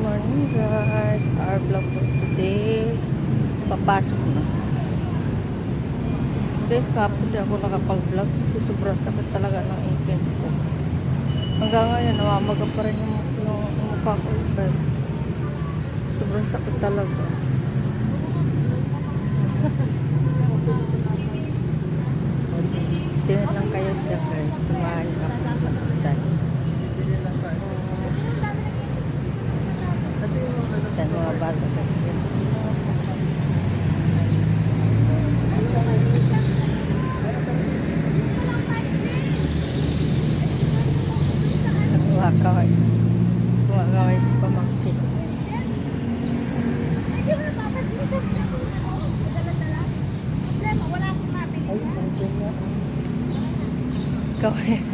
morning guys, our vlog for today. Papasok na guys, kapag di ako nakapag-vlog kasi sobrang sakit talaga ng ipin ko. Hanggang ngayon namamaga pa rin yung mukha ko guys. Sobrang sakit talaga. Tingnan lang kayo dyan guys, sumahan ako sa sakitan. Sa mga bata guys. Gumagaway sa pamangkin. Kaway.